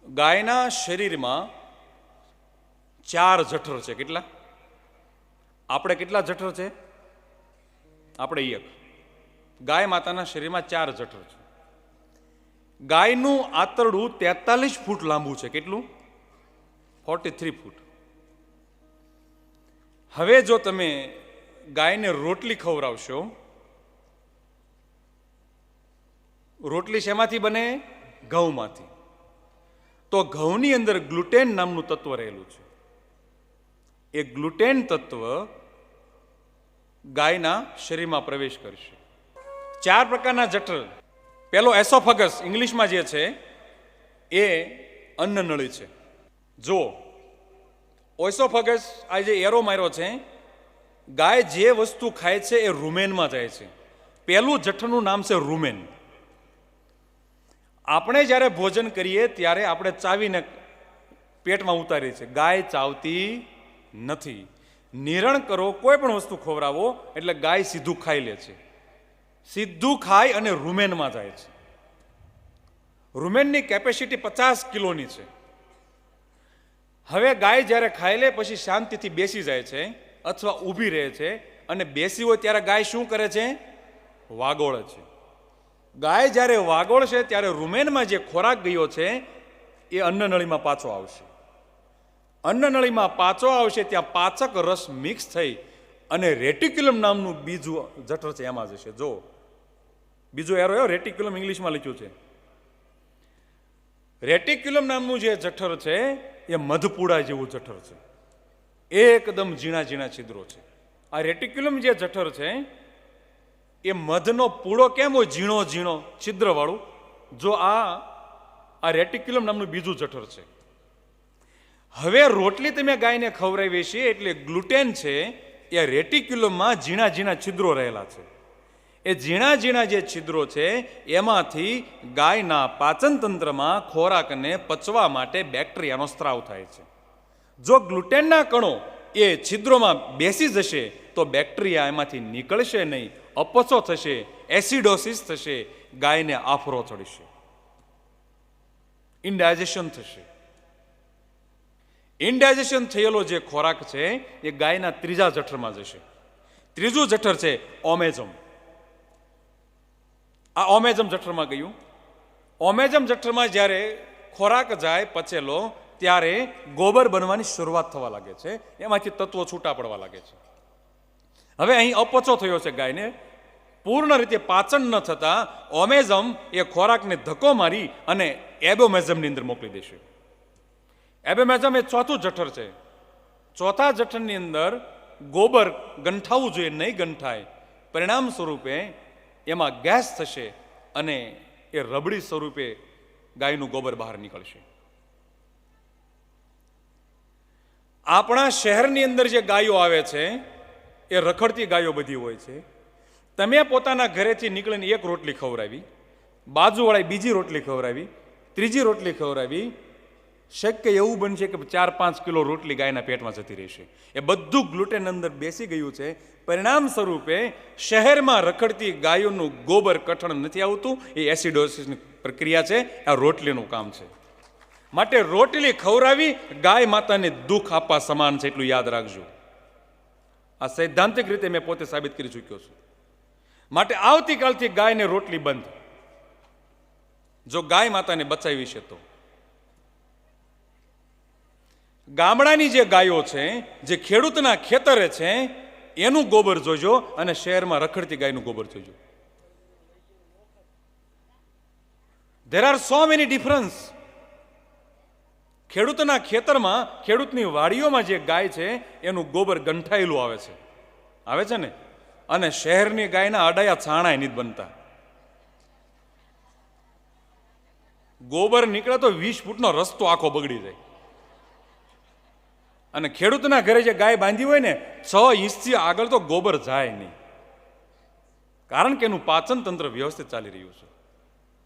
ગાયના શરીરમાં 4 જઠર છે. કેટલા? આપણે કેટલા જઠર છે? આપણે એક. ગાય માતાના શરીરમાં 4 જઠર છે. ગાયનું આંતરડું 43 ફૂટ લાંબુ છે. કેટલું? 43 ફૂટ. હવે જો તમે ગાયને રોટલી ખવડાવશો, રોટલી શેમાંથી બને? ઘઉંમાંથી. તો ઘઉંની અંદર ગ્લુટેન નામનું તત્વ રહેલું છે. એ ગ્લુટેન તત્વ ગાયના શરીરમાં પ્રવેશ કરશે. 4 પ્રકારના જઠર. પહેલો એસોફગસ ઇંગ્લિશમાં જે છે એ અન્નનળી છે. જો ઓએસોફગસ, આ જે એરો માર્યો છે, ગાય જે વસ્તુ ખાય છે એ રૂમેનમાં જાય છે. પહેલું જઠરનું નામ છે રૂમેન. આપણે જ્યારે ભોજન કરીએ ત્યારે આપણે ચાવીને પેટમાં ઉતારીએ છીએ. ગાય ચાવતી નથી. નિરણ કરો, કોઈ પણ વસ્તુ ખવડાવો એટલે ગાય સીધું ખાઈ લે છે. સીધું ખાઈ અને રૂમેનમાં જાય છે. રૂમેનની કેપેસિટી 50 કિલોની છે. હવે ગાય જ્યારે ખાઈ લે પછી શાંતિથી બેસી જાય છે અથવા ઊભી રહે છે, અને બેસી હોય ત્યારે ગાય શું કરે છે? વાગોળે છે. ગાય જ્યારે વાગોળશે ત્યારે રૂમેનમાં જે ખોરાક ગયો છે એ અન્નનળીમાં પાછો આવશે. અન્નનળીમાં પાછો આવશે ત્યાં પાચક રસ મિક્સ થઈ અને રેટિક્યુલમ નામનું બીજું જઠર છે એમાં જશે. જો બીજો એરો એવો રેટિક્યુલમ ઇંગ્લિશમાં લખ્યું છે. રેટિક્યુલમ નામનું જે જઠર છે એ મધપૂડા જેવું જઠર છે. એકદમ ઝીણા ઝીણા છિદ્રો છે. આ રેટિક્યુલમ જે જઠર છે એ મધનો પૂળો કેમ હોય? ઝીણો ઝીણો છિદ્રવાળું. જો આ રેટિક્યુલમ નામનું બીજું જઠર છે. હવે રોટલી તમે ગાયને ખવડાવી છે એટલે ગ્લુટેન છે એ રેટિક્યુલમમાં ઝીણા ઝીણા છિદ્રો રહેલા છે. એ ઝીણા ઝીણા જે છિદ્રો છે એમાંથી ગાયના પાચન તંત્રમાં ખોરાકને પચવા માટે બેક્ટેરિયાનો સ્ત્રાવ થાય છે. જો ગ્લુટેનના કણો એ છિદ્રોમાં બેસી જશે તો બેક્ટેરિયા એમાંથી નીકળશે નહીં, અપચો થશે, એસિડોસિસ થશે, ગાયને આફરો ચડશે, ઇનડાયજેશન થશે. ઇનડાયજેશન થયેલો જે ખોરાક છે એ ગાયના 3જા જઠરમાં જશે. 3જું જઠર છે ઓમેઝમ. આ ઓમેઝમ જઠરમાં ગયું. ઓમેઝમ જઠરમાં જ્યારે ખોરાક જાય પચેલો ત્યારે ગોબર બનવાની શરૂઆત થવા લાગે છે. એમાંથી તત્વો છૂટા પડવા લાગે છે. હવે અહીં અપચો થયો છે ગાયને. પૂર્ણ રીતે પાચન ન થતા ઓમેઝમ એ ખોરાકને ધક્કો મારી અને એબોમેઝમની અંદર મોકલી દેશે. એબોમેઝમ એ 4થું જઠર છે. 4થા જઠરની અંદર ગોબર ગંઠાવવું જોઈએ, નહીં ગંઠાય. પરિણામ સ્વરૂપે એમાં ગેસ થશે અને એ રબડી સ્વરૂપે ગાયનું ગોબર બહાર નીકળશે. આપણા શહેરની અંદર જે ગાયો આવે છે એ રખડતી ગાયો બધી હોય છે. તમે પોતાના ઘરેથી નીકળીને એક રોટલી ખવડાવી, બાજુવાળાએ બીજી રોટલી ખવડાવી, ત્રીજી રોટલી ખવડાવી, શક્ય એવું બનશે કે 4-5 કિલો રોટલી ગાયના પેટમાં જતી રહેશે. એ બધું ગ્લુટેન અંદર બેસી ગયું છે. પરિણામ સ્વરૂપે શહેરમાં રખડતી ગાયોનું ગોબર કઠણ નથી આવતું. એ એસિડોસિસની પ્રક્રિયા છે. આ રોટલીનું કામ છે. માટે રોટલી ખવડાવી ગાય માતાને દુઃખ આપવા સમાન છે, એટલું યાદ રાખજો. આ સૈદ્ધાંતિક રીતે મેં પોતે સાબિત કરી ચૂક્યો છું. માટે આવતીકાલથી ગાયને રોટલી બંધ. જો ગાય માતાને બચાવી છે તો. ગામડાની જે ગાયો છે, જે ખેડૂતના ખેતરે છે, એનું ગોબર જોજો અને શહેરમાં રખડતી ગાયનું ગોબર જોજો. there are so many difference. ખેડૂતના ખેતરમાં, ખેડૂતની વાડીઓમાં જે ગાય છે એનું ગોબર ગંઠાયેલું આવે છે ને. અને શહેરની ગાયના અડાયા છાણાય નથી બનતા. ગોબર નીકળે તો 20 ફૂટનો રસ્તો આખો બગડી જાય. અને ખેડૂતના ઘરે જે ગાય બાંધી હોય ને 6 ઇંચથી આગળ તો ગોબર જાય નહીં. કારણ કે એનું પાચન તંત્ર વ્યવસ્થિત ચાલી રહ્યું છે.